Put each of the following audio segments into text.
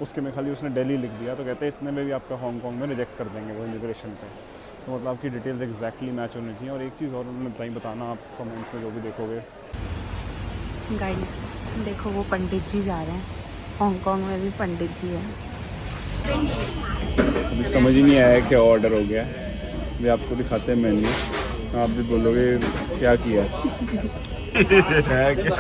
उसके में खाली उसने दिल्ली लिख दिया, तो कहते हैं इतने में भी आपका हांगकॉन्ग में रिजेक्ट कर देंगे वो इमिग्रेशन पे। तो मतलब आपकी डिटेल्स एग्जैक्टली मैच होनी चाहिए। और एक चीज़ और उन्होंने बताई, बताना आप कमेंट्स में जो भी देखोगे। गाइस देखो वो पंडित जी जा रहे हैं, हांगकांग में भी पंडित जी हैं। अभी समझ ही नहीं आया क्या ऑर्डर हो गया है। अभी आपको दिखाते हैं मेन्यू, आप भी बोलोगे क्या किया है क्या?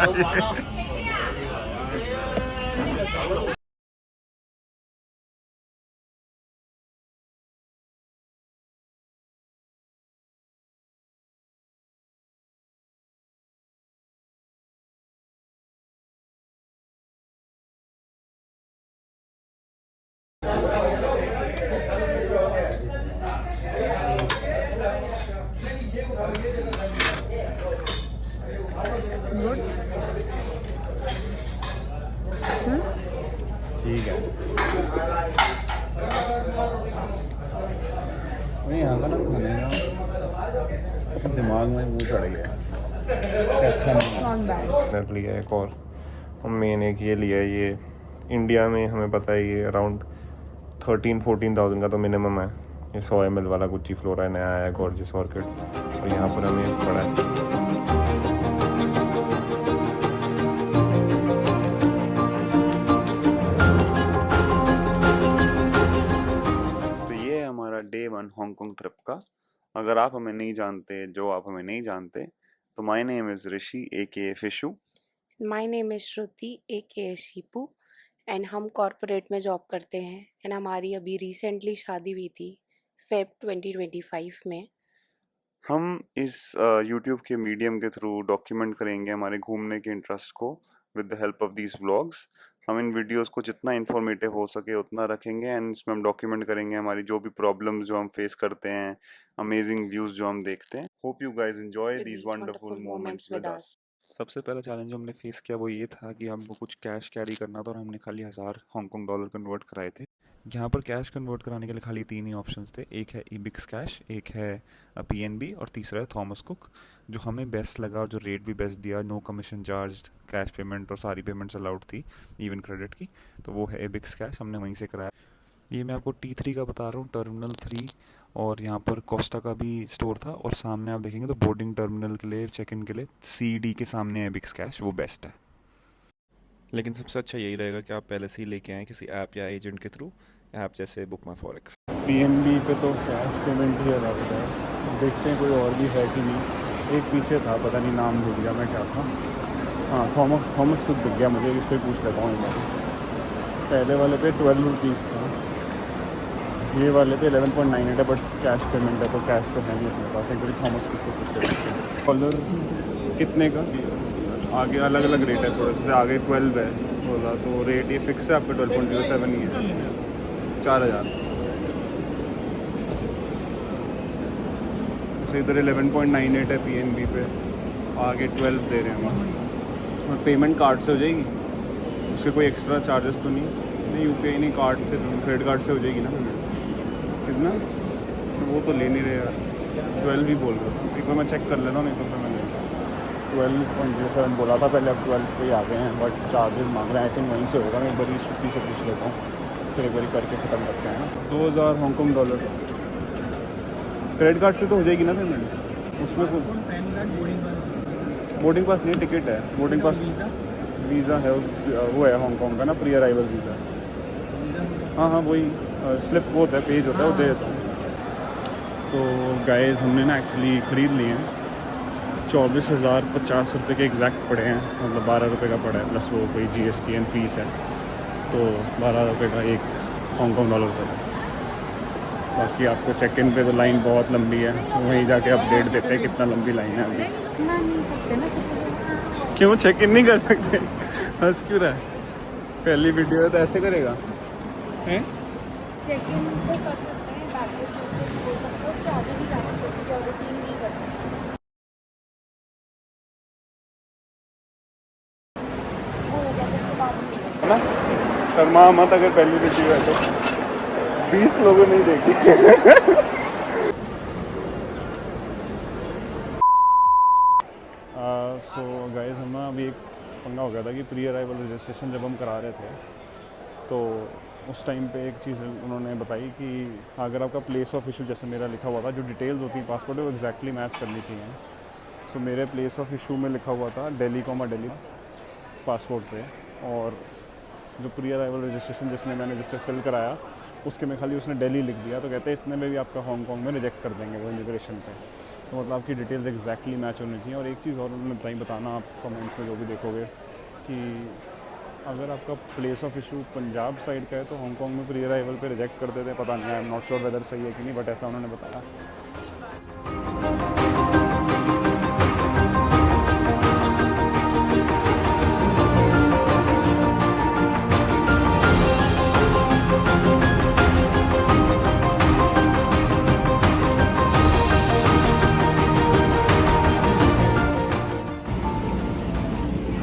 ठीक है, नहीं यहाँ का ना खाने का दिमाग में वो चढ़ गया है। अच्छा नहीं कर लिया एक और मेन, एक ये लिया है। ये इंडिया में हमें पता है ये अराउंड 13-14,000 का तो मिनिमम है। ये 100 ml वाला गुच्ची फ्लोरा नया आया है, गॉर्जियस ऑर्किड। और यहाँ पर हमें पड़ा है। तो ये है हमारा डे 1 हांगकांग ट्रिप का। अगर आप हमें नहीं जानते, जो आप हमें नहीं जानते, तो my name is Rishi AKA Fishu. My name is Shruti AKA Shipu and हम कॉरपोरेट में जॉब करते हैं एंड हमारी अभी रिसेंटली शादी हुई थी फेब 2025 में। हम इस यूट्यूब के मीडियम के थ्रू डॉक्यूमेंट करेंगे हमारे घूमने के इंटरेस्ट को with the help of these vlogs. हम इन वीडियोस को जितना इन्फॉर्मेटिव हो सके उतना रखेंगे एंड इसमें हम डॉक्यूमेंट करेंगे हमारी जो भी प्रॉब्लम्स जो हम फेस करते हैं, अमेजिंग व्यूज जो हम देखते हैं। Hope you guys enjoy With these these wonderful wonderful moments moments with with us. us. सबसे पहला चैलेंज जो हमने फेस किया वो ये था कि हमको कुछ कैश कैरी करना था और हमने खाली 1000 हांगकांग डॉलर कन्वर्ट कराए थे। यहाँ पर कैश कन्वर्ट कराने के लिए खाली 3 ही ऑप्शंस थे, एक है इबिक्स कैश, एक है PNB और तीसरा है थॉमस कुक। जो हमें बेस्ट लगा और जो रेट भी बेस्ट दिया, no commission charge, cash payment और सारी पेमेंट्स अलाउड थी इवन क्रेडिट की, तो वो है इबिक्स कैश, हमने वहीं से कराया। ये मैं आपको T3 का बता रहा हूँ, टर्मिनल 3। और यहाँ पर कोस्टा का भी स्टोर था और सामने आप देखेंगे तो बोर्डिंग टर्मिनल के लिए, चेक इन के लिए CD के सामने है इबिक्स कैश, वो बेस्ट है। लेकिन सबसे अच्छा यही रहेगा कि आप पहले से ही लेके आएँ किसी ऐप या एजेंट के थ्रू, ऐप जैसे बुक माई फॉरेक्स। PNB पे तो कैश पेमेंट ही अलाउड है। देखते हैं कोई और भी है कि नहीं। एक पीछे था, पता नहीं नाम भूल गया मैं क्या था। हाँ, थॉमस कुक दिख गया मुझे, इस पर पूछ लेता हूँ मैं। पहले वाले पे 12 रुपीज़ था, ये वाले पे 11.98 है, बट कैश पेमेंट है तो कैश तो है नहीं अपने पास। एक बार थॉमस कुक को पूछ लेते हैं डॉलर कितने का। आगे अलग अलग रेट है, थोड़ा से आगे 12 है बोला, तो रेट ये फिक्स है आपका 12.07 ही है, 4000। जैसे इधर 11.98 है PNB पे, आगे 12 दे रहे हैं हम। और पेमेंट कार्ड से हो जाएगी, उसके कोई एक्स्ट्रा चार्जेस तो नहीं UPI नहीं, कार्ड से, क्रेडिट कार्ड से हो जाएगी ना पेमेंट। कितना तो वो तो ले नहीं रहे यार, 12 ही बोल रहे हो। एक बार मैं चेक कर लेता हूँ, नहीं तो फिर मैं 12.07 बोला था पहले, अब 12 पे ही आ गए हैं, बट चार्जेस मांग रहे हैं। आई थिंक वहीं से होगा, मैं एक बार छुट्टी से पूछ लेता हूँ, फिर एक बार करके ख़त्म करते हैं ना। 2000 हांगकांग डॉलर क्रेडिट कार्ड से तो हो जाएगी ना पेमेंट। उसमें बोर्डिंग पास नहीं, टिकट है, बोर्डिंग पास वीज़ा है, वो है हांगकांग का ना, प्री अराइवल वीज़ा। हाँ हाँ वही, स्लिप वो होता है, पेज होता है, वो दे देता हूँ। तो गाइस हमने ना एक्चुअली ख़रीद लिए हैं, 24,050 रुपये के एग्जैक्ट पड़े हैं, मतलब 12 रुपये का पड़ा है, प्लस वो कोई GST एंड फीस है, तो 12 रुपये का एक हांगकांग डॉलर पड़ा है। बाकी आपको चेक इन पे तो लाइन बहुत लंबी है, वहीं जाके अपडेट देते हैं कितना लंबी लाइन है अभी। इतना नहीं सकते ना सब। क्यों चेक इन नहीं कर सकते? हंस क्यों रहा है? पहली वीडियो है तो ऐसे करेगा हैं? चेक इन तो कर सकते हैं, बैगेज हो सकता है, उसके आगे भी जा सकते हैं, सिक्योरिटी नहीं कर सकते। वो हो गया तो उसके बाद नहीं है ना, शर्मा मत अगर पहली वीडियो है तो। 20 लोगों ने ही देखी। सो गाइस हम ना अभी एक पंगा हो गया था कि प्री अराइवल रजिस्ट्रेशन जब हम करा रहे थे, तो उस टाइम पे एक चीज़ उन्होंने बताई कि अगर आपका प्लेस ऑफ इशू, जैसे मेरा लिखा हुआ था, जो डिटेल्स होती हैं पासपोर्ट में वो एग्जैक्टली मैच करनी चाहिए। तो मेरे प्लेस ऑफ इशू में लिखा हुआ था दिल्ली पासपोर्ट पे, और जो प्री अराइवल रजिस्ट्रेशन जिससे फिल कराया उसके में खाली उसने दिल्ली लिख दिया। तो कहते हैं इतने में भी आपका हांगकॉन्ग में रिजेक्ट कर देंगे वो इमिग्रेशन पे। तो मतलब आपकी डिटेल्स एग्जैक्टली मैच होनी चाहिए। और एक चीज़ और उन्होंने बताना आप कमेंट्स में जो भी देखोगे कि अगर आपका place of issue Punjab side का है तो हांगकॉन्ग में प्री अराइवल पे रिजेक्ट कर देते हैं। पता नहीं, I am not sure whether सही है कि नहीं, बट ऐसा उन्होंने बताया।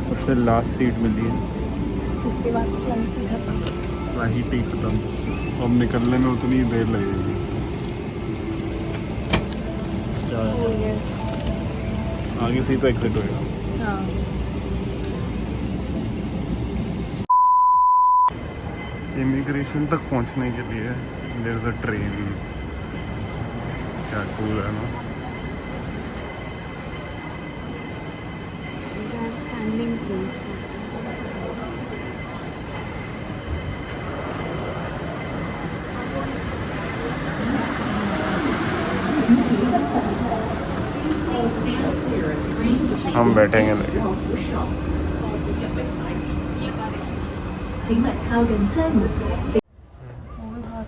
सबसे लास्ट सीट मिली है, इसके बाद फ्लाइट ही खत्म। फ्लाइट ही खत्म। अब निकलने में उतनी ही देर लगेगी। क्या है? यस। आगे से ही तो एग्जिट होएगा। हाँ। इमिग्रेशन तक पहुंचने के लिए देयर इज अ ट्रेन। क्या कूल है ना। Standing train. हम बैठेंगे लेके। बहुत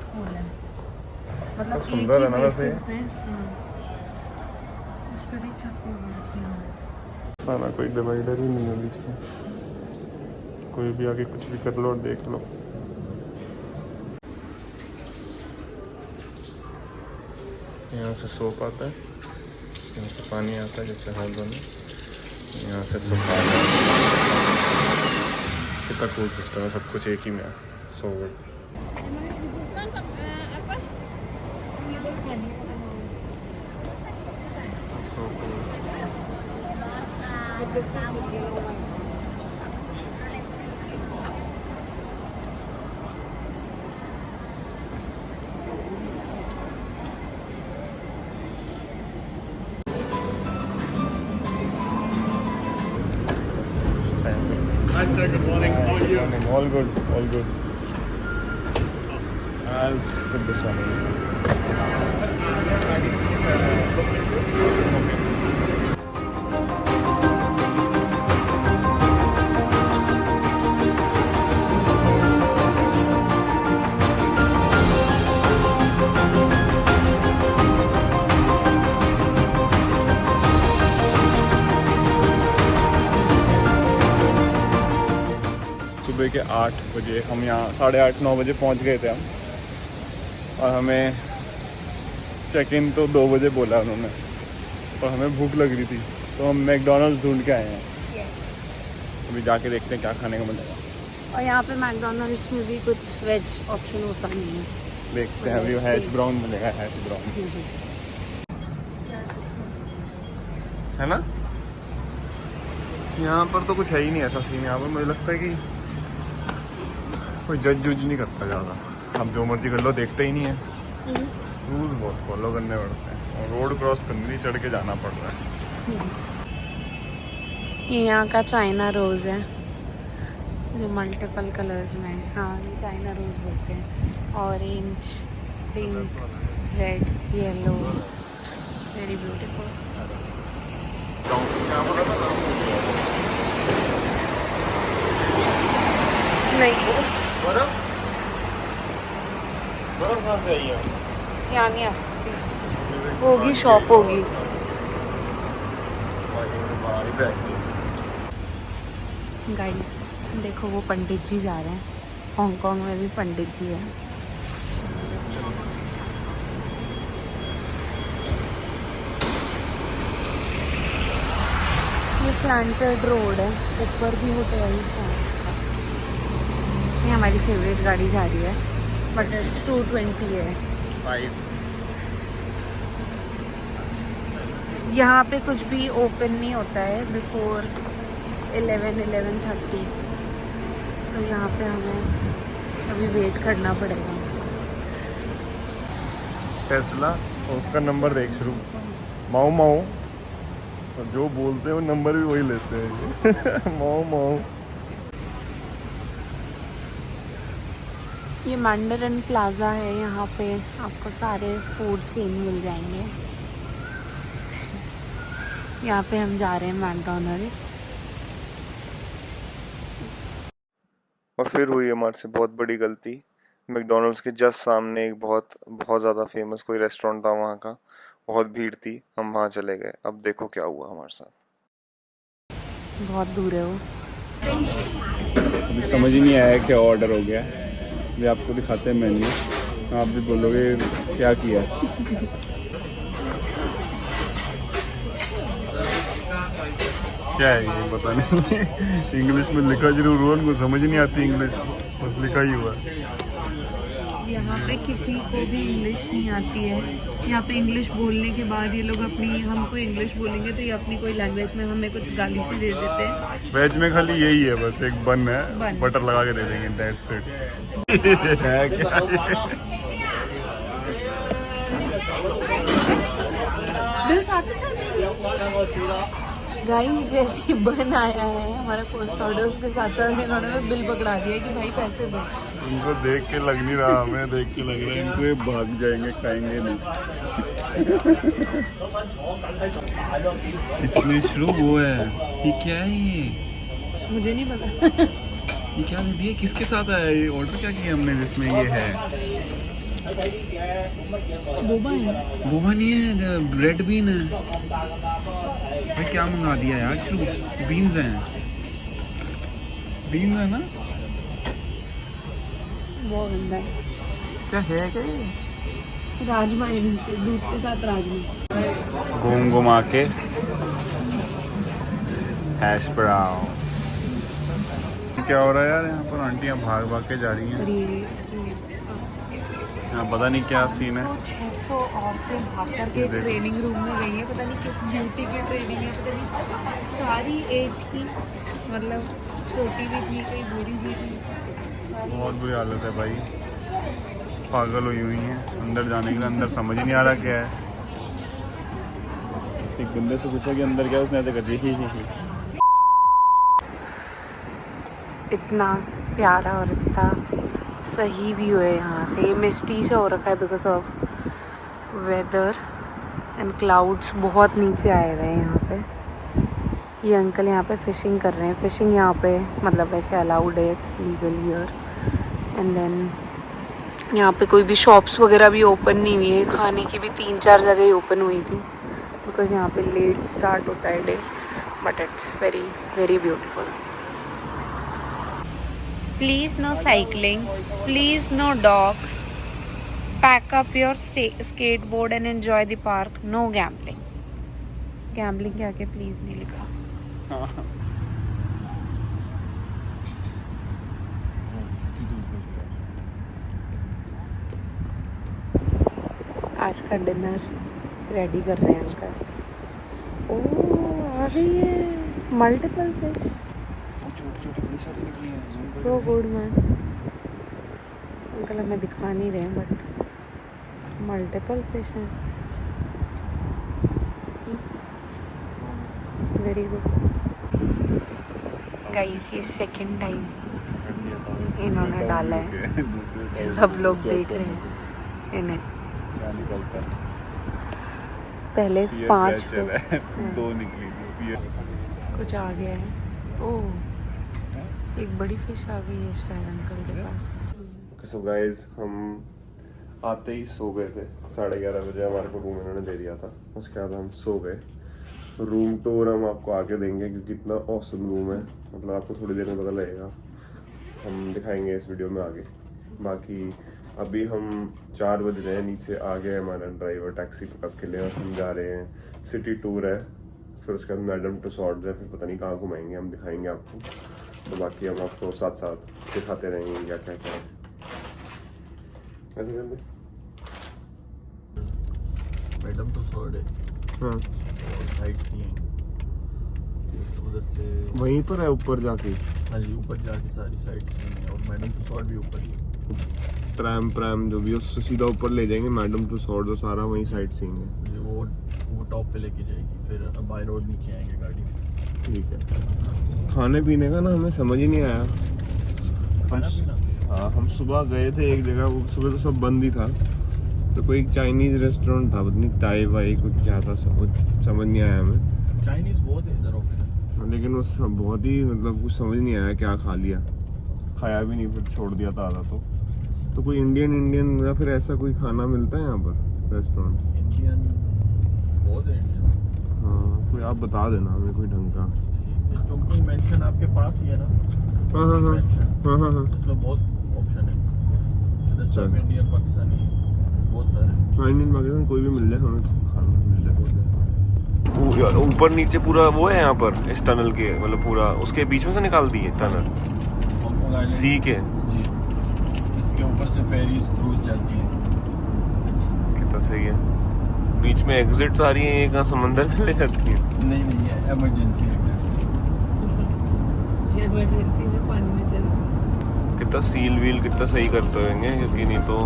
कूल है, मतलब सुंदर है ना वैसे। उस पर एक छत पे बैठी हूँ। सारा कोई डिवाइडर ही नहीं है बीच में, कोई भी आगे कुछ भी कर लो और देख लो। यहाँ से सोप आता है, यहाँ से पानी आता है जैसे हॉल में, यहाँ से सुखा आता है। कितना कूल सिस्टम है, सब कुछ एक ही में है। So good. So cool. Hi sir, good morning. How are you? All good, all good. I'll put this one in. सुबह के 8 बजे हम यहाँ 8:30-9 बजे पहुँच गए थे हम, और हमें चेक इन तो 2 बजे बोला उन्होंने, और हमें भूख लग रही थी तो हम मैकडॉनल्ड्स ढूंढ के आए हैं। अभी जाके देखते हैं क्या खाने को मिलेगा। और यहाँ पे मैकडोनल्ड्स में भी कुछ वेज ऑप्शन होता नहीं है। देखते हैं, अभी हैश ब्राउन मिलेगा, हैश ब्राउन है ना। यहाँ पर तो कुछ है ही नहीं ऐसा सीन। यहाँ पर मुझे लगता है कि कोई जज जुज नहीं करता ज़्यादा, आप जो मर्जी कर लो, देखते ही नहीं है। रूल्स बहुत फॉलो करने पड़ते हैं, और रोड क्रॉस करनी, चढ़ के जाना पड़ रहा है। ये यहाँ का चाइना रोज़ है जो मल्टीपल कलर्स में है। हाँ, ये चाइना रोज़ बोलते हैं। Orange, pink, red, yellow, very beautiful. नहीं, बर्फ कहाँ से आई है? यहाँ नहीं आ सकती। होगी, शॉप होगी। गाइस देखो, वो पंडित जी जा रहे हैं। हांगकांग में भी पंडित जी हैं। ये स्लैंटेड रोड है, ऊपर भी होटल्स हैं। ये हमारी फेवरेट गाड़ी जा रही है, बट इट्स 220 है। यहाँ पे कुछ भी ओपन नहीं होता है बिफोर 11-11:30। तो यहाँ पे हमें अभी वेट करना पड़ेगा। टेस्ला और उसका नंबर देख शुरू माओ माओ, और जो बोलते हैं वो नंबर भी वही लेते हैं। माओ माओ। ये मैंडरिन प्लाजा है, यहाँ पे आपको सारे फूड चेन मिल जाएंगे। यहाँ पे हम जा रहे हैं मैकडॉनल्ड्स। और फिर हुई हमारे से बहुत बड़ी गलती। मैकडोनल्ड्स के जस्ट सामने एक बहुत बहुत ज़्यादा फेमस कोई रेस्टोरेंट था, वहाँ का बहुत भीड़ थी, हम वहाँ चले गए। अब देखो क्या हुआ हमारे साथ। बहुत दूर है वो। अभी समझ ही नहीं आया क्या ऑर्डर हो गया। अभी आपको दिखाते हैं मेन्यू, आप भी बोलोगे क्या किया। क्या है ये पता नहीं। इंग्लिश में लिखा जरूर हुआ, उनको समझ नहीं आती इंग्लिश, बस लिखा ही हुआ है। यहाँ पे किसी को भी इंग्लिश नहीं आती है। यहाँ पे इंग्लिश बोलने के बाद ये लोग अपनी, हमको इंग्लिश बोलेंगे तो ये अपनी कोई लैंग्वेज में हमें कुछ गाली से दे देते हैं। वेज में खाली यही है, बस एक बन है, बन। बटर लगा के दे देंगे, दैट्स इट। बिल साथ गाइस जैसे बन आया है हमारे पोस्ट ऑर्डर्स के साथ साथ इन्होंने भी बिल पकड़ा दिया कि भाई पैसे दो। इनको देख के लग नहीं रहा, हमें देख के लग रहा है इनको ये भाग जाएंगे, खाएंगे नहीं। इसमें शुरू वो है, ये क्या है ये? मुझे नहीं पता। ये क्या दे दिया, किसके साथ आया ये? ऑर्डर क्या किया हमने जिसमें ये है? बोबा है। बोबा नहीं है, रेड बीन है। भाई क्या मंगा दिया यार शुरू? बीन्स हैं, बीन्स है ना? वो गंदा है। क्या है क्या ये? राजमा है नीचे, दूध के साथ राजमा। घूम घुमा के हैश ब्राउन। क्या हो रहा है यार, यहाँ पर आंटियाँ भाग भाग के जा रही हैं। और ये यहाँ पता नहीं क्या सीन है। 600 औरतें भाग करके ट्रेनिंग रूम में गई हैं। पता नहीं किस ब्यूटी की ट्रेनिंग है, पता नहीं सारी एज की, मतलब छोटी भी थी, कोई बूढ़ी भी थी। बहुत बुरी हालत है भाई, पागल हुई हुई हैं। अंदर जाने के लिए अंदर समझ ही नहीं आ रहा क्या है। एक बंदे से पूछा कि अंदर क्या, उसने ऐसे कर दिया। इतना प्यारा और इतना सही व्यू है यहाँ से। ये मिस्टी से हो रखा है because of weather and clouds बहुत नीचे आए हुए हैं यहाँ पे। ये अंकल यहाँ पे फिशिंग कर रहे हैं। फिशिंग यहाँ पे मतलब वैसे अलाउड है, it's legal here. And then यहाँ पे कोई भी शॉप्स वगैरह भी ओपन नहीं हुई है। खाने की भी 3-4 जगह ही ओपन हुई थी बिकॉज यहाँ पे लेट स्टार्ट होता है day, but it's very very beautiful. Please no cycling, please no dogs, pack up your skateboard and enjoy the park, no gambling. Gambling क्या के प्लीज नहीं लिखा। आज का डिनर रेडी कर रहे हैं अंकल। ओह आ गई है multiple fish, so good man. Uncle हमें दिखा नहीं रहे हैं बट मल्टीपल फिश हैं। वेरी गुड गाइस, ये सेकंड टाइम इन्होंने डाला है। सब लोग देख रहे हैं इन्हें। क्या निकलता है? पहले 5 फिश, 2 निकली थी। कुछ आ गया है। ओह एक बड़ी फिश आ गई है शायद अंकल के पास। सो गाइस, हम आते ही सो गए थे। 11:30 बजे हमारे को रूम इन्होंने दे दिया था। उसके बाद हम सो गए। रूम टूर हम आपको आगे देंगे क्योंकि इतना ऑसम रूम है, मतलब आपको थोड़ी देर में पता लगेगा। हम दिखाएंगे इस वीडियो में आगे। बाकी अभी हम 4 बज रहे हैं, नीचे आ गए हमारा ड्राइवर टैक्सी पिकअप के लिए और हम जा रहे हैं। सिटी टूर है, फिर उसके बाद मैडम टुसॉर्ट्स है, फिर पता नहीं कहाँ घुमाएंगे, हम दिखाएंगे आपको। तो बाकी हम आपको साथ साथ दिखाते रहेंगे क्या क्या क्या है। ऐसे कर दे मैडम तो सॉर्ड है। हाँ, साइड सीइंग उधर से वहीं पर है ऊपर जाके। हाँ जी, ऊपर जाके सारी साइड सीइंग है और मैडम तो सॉर्ड भी ऊपर ही है। ट्रैम जो भी है उससे सीधा ऊपर ले जाएंगे मैडम टू सॉर्ड, और सारा वहीं साइड सीइंग है। वो टॉप पे लेके जाएगी, फिर बाय रोड नीचे आएंगे गाड़ी में। ठीक है। खाने पीने का ना हमें समझ ही नहीं आया। खाना पीना, हाँ, हम सुबह गए थे एक जगह, वो सुबह तो सब बंद ही था, तो कोई एक चाइनीज रेस्टोरेंट था, पता नहीं ताई वाई कुछ क्या था, समझ नहीं आया हमें। चाइनीज बहुत है इधर ऑप्शन, लेकिन वो सब बहुत ही मतलब कुछ समझ नहीं आया, क्या खा लिया, खाया भी नहीं, फिर छोड़ दिया था आधा। तो कोई इंडियन या फिर ऐसा कोई खाना मिलता है यहाँ पर रेस्टोरेंट? इंडियन बहुत है इंडियन। हाँ, कोई आप बता देना हमें कोई ढंग का। चुंगकिंग मेंशन आपके पास ही है ना? हाँ हाँ हाँ हाँ हाँ हाँ। इसमें बहुत ऑप्शन है, इधर सब इंडियन पाकिस्तानी बहुत सारे। हाँ, इंडियन पाकिस्तान कोई भी मिल जाए, हमें खाना मिल जाए। ऊपर नीचे पूरा वो है यहाँ पर इस टनल के, मतलब पूरा उसके बीच में से निकाल दी है टनल हांगकांग आइलैंड सी के। जी, इसके ऊपर से फेरीज क्रूज जाती है। कितना सही है। बीच में एग्जिट आ रही है, ये कहाँ समंदर में ले जाती है? नहीं ये इमरजेंसी इमरजेंसी में पानी में चल। कितना सील व्हील कितना सही करते होंगे, क्योंकि नहीं तो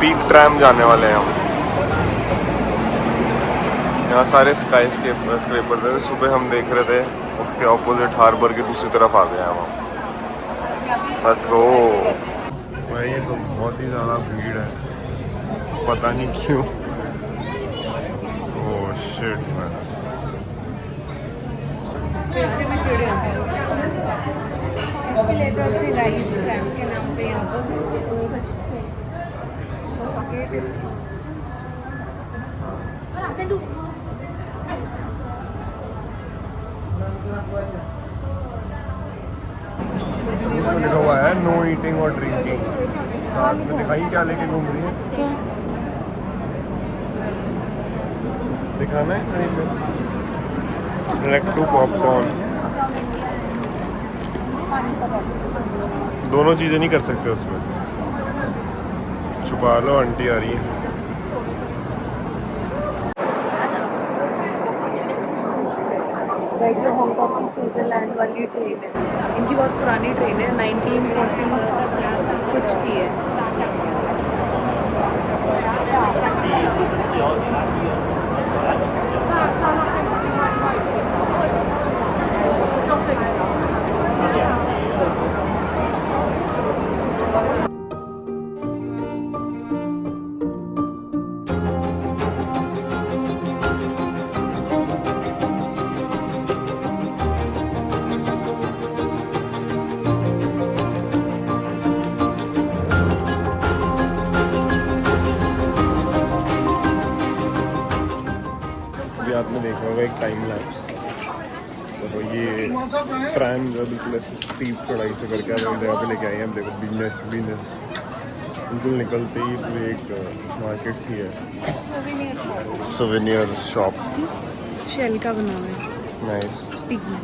पीक ट्रैम जाने वाले हैं हम। यहाँ सारे स्काईस्क्रेपर्स हैं। सुबह हम देख रहे थे, उसके ऑपोजिट हार्बर की दूसरी तरफ आ गए हम। Let's go. भाई ये तो बहुत ही ज़्यादा भीड़ है, पता नहीं क्यों। Oh shit man. से राइड ट्रैम के नाम पे यहाँ पर गेट इज इसमें लिखा हुआ है नो ईटिंग और ड्रिंकिंग। साथ में दिखाई क्या लेके घूम रही है? क्या दिखाना है कहीं पे? Select two popcorn. दोनों चीज़ें नहीं कर सकते उसमें। छुपा लो, आंटी आ रही है। जो हांगकांग की स्विट्जरलैंड वाली ट्रेन है, इनकी बहुत पुरानी ट्रेन है, 1940 कुछ की है। अभी आपने देखा होगा एक टाइम लैप्स, तो ये ट्रैम जो बिल्कुल ऐसे स्टीप चढ़ाई से करके आप जगह पे लेके आए हैं। हम देखो बिजनेस बिल्कुल निकलते ही पूरे एक मार्केट सी है, सोवेनियर शॉप। शेल का बना हुआ है, नाइस। पिगी।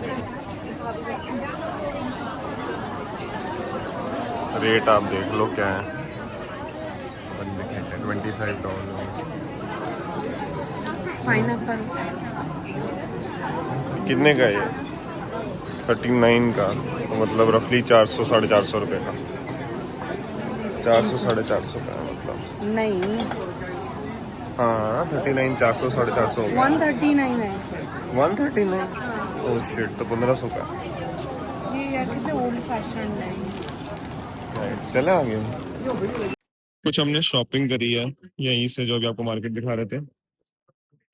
रेट आप देख लो क्या है, $25। पाइनएप्पल कितने का है ये? 39 का, तो मतलब रफली 400 साढ़े 400 रुपये का। 400 साढ़े 400 का मतलब। नहीं, हाँ 39 400 साढ़े 400 हो गया। 139 है इसे। 139। ओह शिट, तो 1500 का। ये यार कितने ओल्ड फैशन है। Nice, चले आगे। कुछ हमने शॉपिंग करी है यहीं से, जो अभी आपको मार्केट दिखा रहे थे।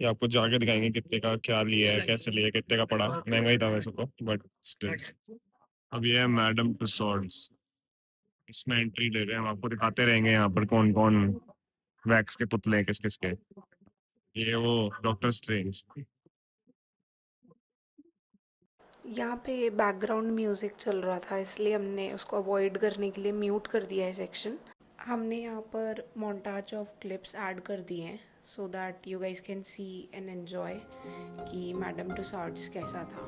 ये आपको जाके दिखाएंगे कितने का क्या लिया है, कैसे लिया है, कितने का पड़ा। महंगा ही था वैसे तो, बट स्टिल। अब ये है मैडम तुसाड्स, इसमें एंट्री ले रहे हैं। हम आपको दिखाते रहेंगे यहाँ पर कौन कौन वैक्स के पुतले हैं, किस किस के। ये वो डॉक्टर स्ट्रेंज। यहाँ पे बैकग्राउंड म्यूज़िक चल रहा था, इसलिए हमने उसको अवॉइड करने के लिए म्यूट कर दिया है सेक्शन। हमने यहाँ पर मोन्टाज ऑफ क्लिप्स ऐड कर दिए हैं, so that you guys can see and enjoy कि मैडम तुसाड्स कैसा था।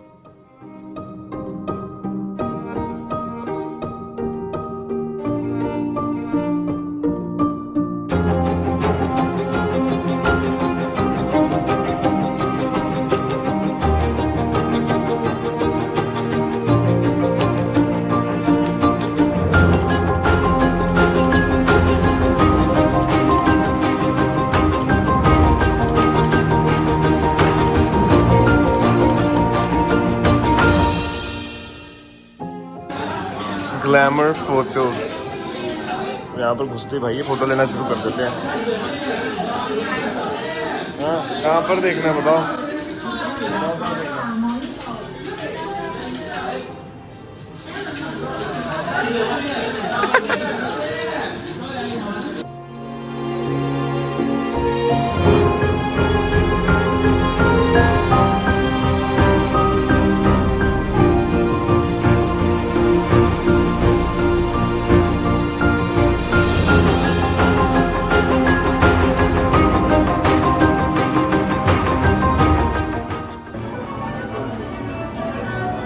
Glamour photos. यहाँ पर घुसते भाई ये फोटो लेना शुरू कर देते हैं। हाँ कहाँ पर देखना है बताओ।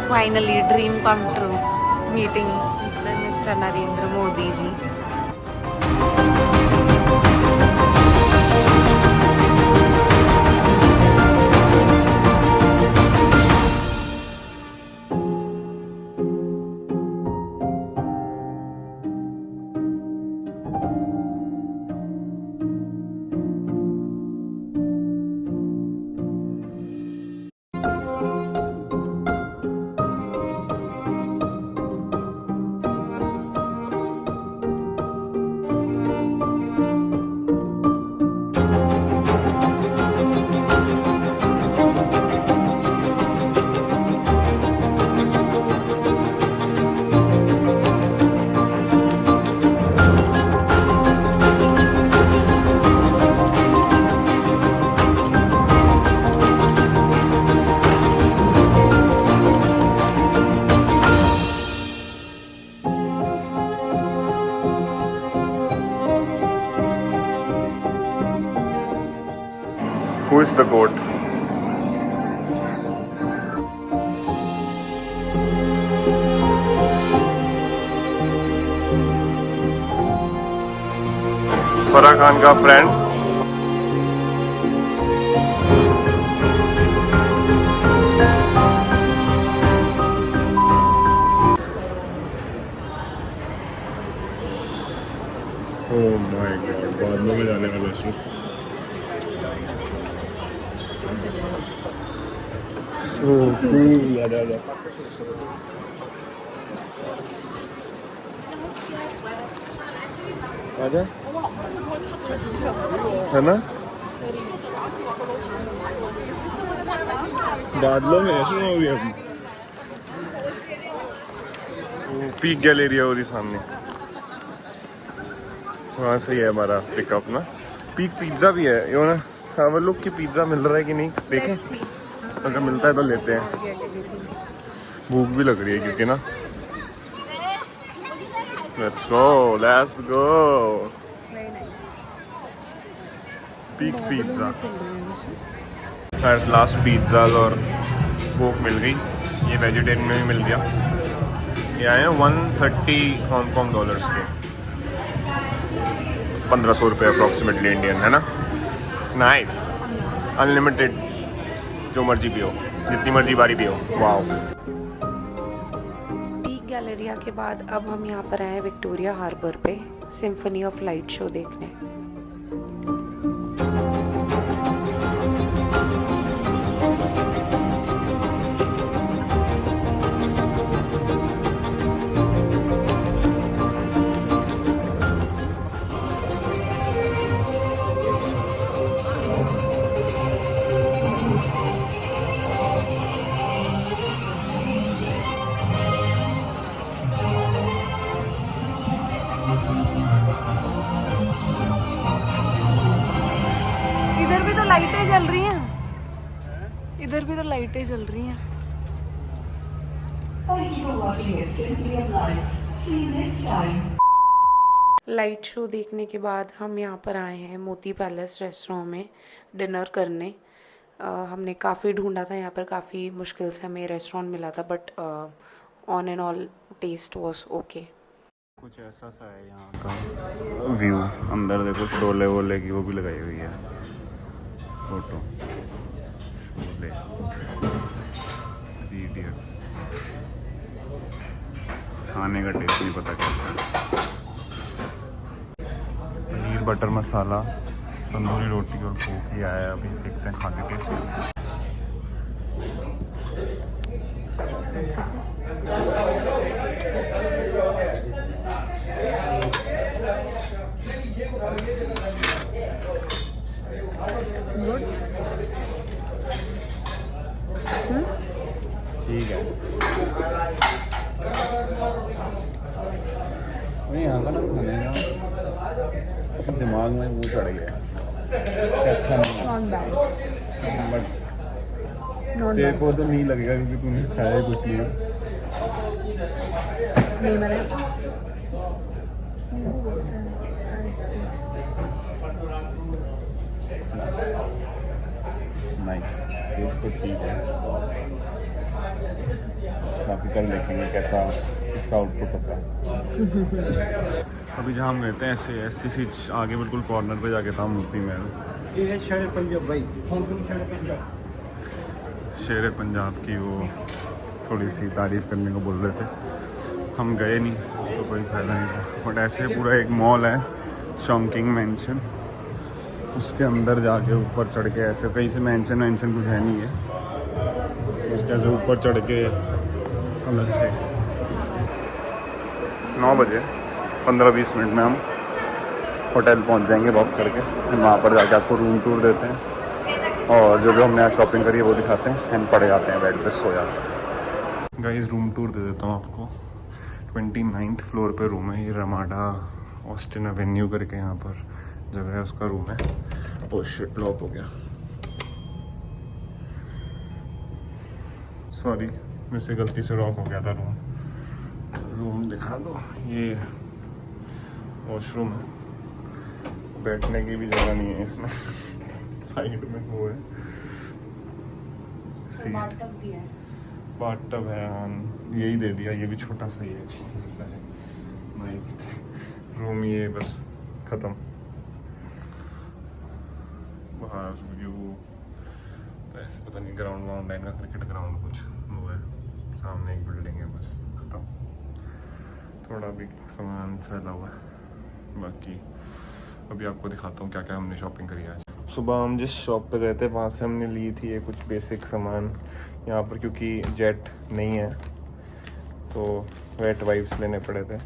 Finally dream come true, meeting mister Narendra Modi ji. Who is the goat? Farah Khan का फ्रेंड। ओह माय गॉड, बाद में जाने का दोस्तों। So cool, आजा। आजा, है ना? बादलों में ऐसे हो गया अभी। पीक गैलरी है और सामने, वहाँ से ही है हमारा पिकअप ना। पीक पिज्ज़ा भी है यो ना। हाँ वो लोग की पिज्ज़ा मिल रहा है कि नहीं देखें, अगर मिलता है तो लेते हैं। भूख भी लग रही है क्योंकि ना। Let's go peak pizza. Last pizza और कोक मिल गई। ये वेजिटेरियन में भी मिल गया। ये आए हैं 130 हांगकॉन्ग डॉलर्स के, 1500 रुपये अप्रॉक्सीमेटली इंडियन, है ना। नाइस, अनलिमिटेड, जो मर्जी पियो, जितनी मर्जी बारी पियो। वाओ। पीक गैलेरिया के बाद अब हम यहाँ पर आए हैं विक्टोरिया हार्बर पे सिम्फनी ऑफ लाइट शो देखने। इधर भी तो लाइटें जल रही हैं, इधर भी तो लाइटें जल रही हैं। लाइट शो देखने के बाद हम यहाँ पर आए हैं मोती पैलेस रेस्टोरेंट में डिनर करने। हमने काफ़ी ढूंढा था यहाँ पर, काफ़ी मुश्किल से हमें रेस्टोरेंट मिला था, but on and all taste was okay. कुछ ऐसा सा है यहाँ का व्यू। अंदर देखो शोले वोले की वो भी लगाई हुई है फोटो। Sholay, three idiots. खाने का टेस्ट नहीं पता कैसा है। पनीर बटर मसाला, तंदूरी रोटी और कोक ही आया है। अभी देखते हैं खा के टेस्ट कैसा है। नहीं यहाँ का ना खाने का दिमाग में वो चढ़ गया कि अच्छा नहीं नॉट बैड, है बट नॉट तेरे बैड। को तो नहीं लगेगा क्योंकि तूने खाया ही कुछ नहीं है। नहीं मैंने नाइस, टेस्ट तो ठीक है, बाकी कल देखेंगे कैसा इसका आउटपुट होता है। अभी जहाँ हम गए थे ऐसी सी आगे बिल्कुल कॉर्नर पे जाके था मोती महल। ये है शेर पंजाब भाई, हांगकांग शेर पंजाब। शेर पंजाब की वो थोड़ी सी तारीफ करने को बोल रहे थे, हम गए नहीं तो कोई फ़ायदा नहीं था। बट ऐसे पूरा एक मॉल है शॉन्किंग मैंशन, उसके अंदर जाके ऊपर चढ़ के ऐसे कहीं से मैंशन कुछ है नहीं है, उसके ऐसे ऊपर चढ़ के अलग से 9 बजे 15-20 मिनट में हम होटल पहुंच जाएंगे वॉक करके। वहाँ पर जाके आपको रूम टूर देते हैं और जो हमने आज शॉपिंग करी है वो दिखाते हैं एंड पड़े जाते हैं, बेड पे सो जाते हैं। गाइस रूम टूर दे देता हूँ आपको। 29th फ्लोर पे रूम है, ये रमाडा ऑस्टिन एवेन्यू करके यहाँ पर जगह है, उसका रूम है। ओह शिट, लॉक हो गया, सॉरी मेरे से गलती से लॉक हो गया था रूम दिखा दो। ये वॉशरूम है, बैठने की भी जगह नहीं है इसमें साइड में वो है सीट, बाथटब है, हाँ यही दे दिया, ये भी छोटा सा ही है, ऐसा है नहीं रूम। ये बस ख़त्म, बाहर व्यू तो ऐसे पता नहीं ग्राउंड लाइन का क्रिकेट ग्राउंड कुछ वो है, सामने एक बिल्डिंग है, बस ख़त्म। थोड़ा भी सामान फैला हुआ है। बाकी अभी आपको दिखाता हूँ क्या क्या हमने शॉपिंग करी आज। सुबह हम जिस शॉप पे गए थे वहाँ से हमने ली थी ये कुछ बेसिक सामान। यहाँ पर क्योंकि जेट नहीं है तो वेट वाइप्स लेने पड़े थे।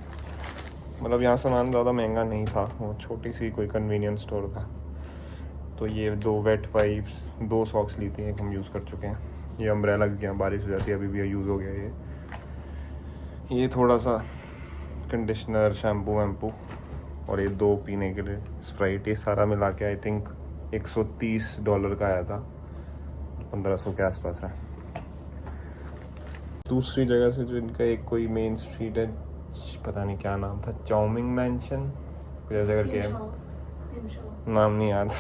मतलब यहाँ सामान ज़्यादा महंगा नहीं था, वो छोटी सी कोई कन्वीनियंस स्टोर था। तो ये 2 वेट वाइप्स, 2 सॉक्स ली थी, एक हम यूज़ कर चुके हैं। ये अम्ब्रेला लग गया, बारिश हो जाती है, अभी भी यूज़ हो गया ये थोड़ा सा कंडीशनर, शैम्पू वैम्पू और ये 2 पीने के लिए स्प्राइट। ये सारा मिला के आई थिंक $130 का आया था, 1500 के आसपास है। दूसरी जगह से जो इनका एक कोई मेन स्ट्रीट है, पता नहीं क्या नाम था, चाउमिंग मैंशन कुछ ऐसा करके है, नाम नहीं याद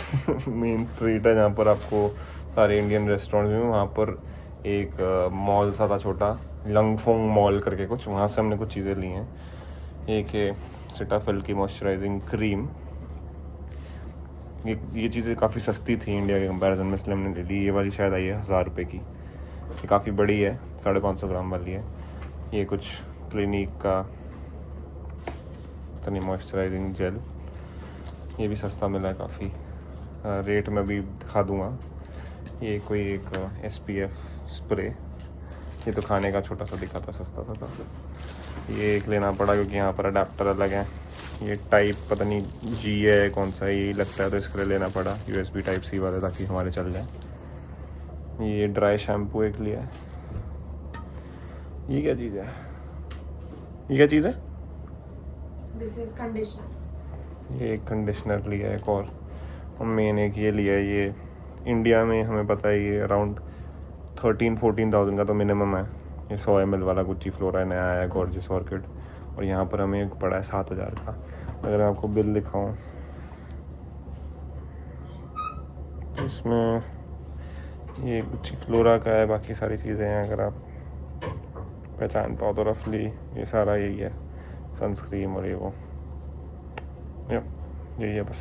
मेन स्ट्रीट है जहाँ पर आपको सारे इंडियन रेस्टोरेंट्स में, वहाँ पर एक मॉल सा था छोटा, लंगफोंग मॉल करके कुछ, वहाँ से हमने कुछ चीज़ें ली हैं। एक है सिटाफिल की मॉइस्चराइजिंग क्रीम, ये चीज़ें काफ़ी सस्ती थी इंडिया के कंपैरिजन में, इसलिए हमने ले ली। ये वाली शायद आई है 1000 रुपये की, ये काफ़ी बड़ी है, 550 ग्राम वाली है। ये कुछ क्लिनिक का पता नहीं मॉइस्चराइजिंग जेल, ये भी सस्ता मिला है काफ़ी, रेट में भी दिखा दूँगा। ये कोई एक SPF स्प्रे, ये तो खाने का छोटा सा दिखा था, सस्ता था काफ़ी। ये एक लेना पड़ा क्योंकि यहाँ पर अडेप्टर अलग है, ये टाइप पता नहीं G है कौन सा, ये लगता है तो इसके लिए लेना पड़ा, USB टाइप C वाले, ताकि हमारे चल जाए। ये ड्राई शैम्पू एक लिया है। ये क्या चीज़ है, ये क्या चीज़ है? This is conditioner. ये एक कंडीशनर लिया है एक और मेन एक ये लिया है। ये इंडिया में हमें पता है ये अराउंड 13-14,000 का तो मिनिमम है। ये 100 ml वाला गुच्ची फ्लोरा नया आया है, गॉर्जियस ऑर्किड, और यहाँ पर हमें पड़ा है 7,000 का। अगर मैं आपको बिल दिखाऊं तो इसमें ये गुच्ची फ्लोरा का है, बाकी सारी चीज़ें हैं अगर आप पहचान पाओ तो रफली ये सारा यही है, सनस्क्रीन और ये वो यही है बस।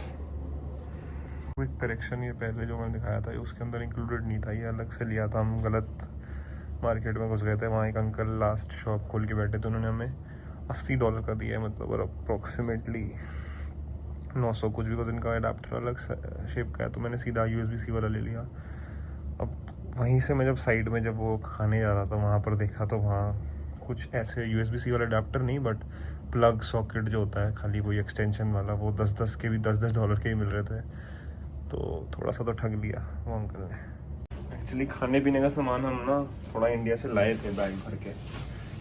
क्विक करेक्शन, ये पहले जो मैंने दिखाया था उसके अंदर इंक्लूडेड नहीं था, ये अलग से लिया था, हम गलत मार्केट में घुस गए थे। वहाँ एक अंकल लास्ट शॉप खोल के बैठे थे, उन्होंने हमें $80 का दिया है, मतलब अप्रॉक्सीमेटली 900 कुछ, बिकॉज इनका अडाप्टर अलग शेप का है, तो मैंने सीधा USB-C वाला ले लिया। अब वहीं से मैं जब साइड में जब वो खाने जा रहा था वहाँ पर देखा तो वहाँ कुछ ऐसे USB-C वाला अडाप्टर नहीं, बट प्लग सॉकेट जो होता है खाली वही एक्सटेंशन वाला, वो 10-10 के भी $10 के ही मिल रहे थे। तो थोड़ा सा तो ठग लिया वो अंकल ने। एक्चुअली खाने पीने का सामान हम ना थोड़ा इंडिया से लाए थे बैग भर के,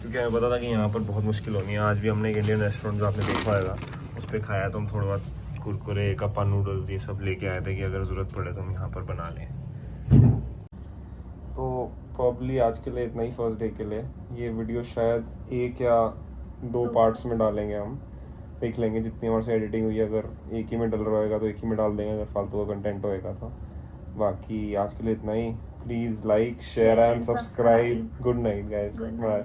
क्योंकि हमें पता था कि यहाँ पर बहुत मुश्किल होनी है। आज भी हमने एक इंडियन रेस्टोरेंट जो आपने देखा होगा उस पर खाया, तो हम थोड़ा बहुत कुरकुरे, कप्पा नूडल्स ये सब लेके आए थे कि अगर ज़रूरत पड़े तो हम यहाँ पर बना लें। तो प्रॉब्ली आज के लिए इतना ही फर्स्ट डे के लिए। ये वीडियो शायद 1 या 2 पार्ट्स में डालेंगे हम, देख लेंगे जितनी हमारे से एडिटिंग हुई है। अगर एक ही में डल रहा होगा तो एक ही में डाल देंगे, अगर फालतू का कंटेंट होएगा तो। बाकी आज के लिए इतना ही। Please like, share and subscribe. Good night guys, bye.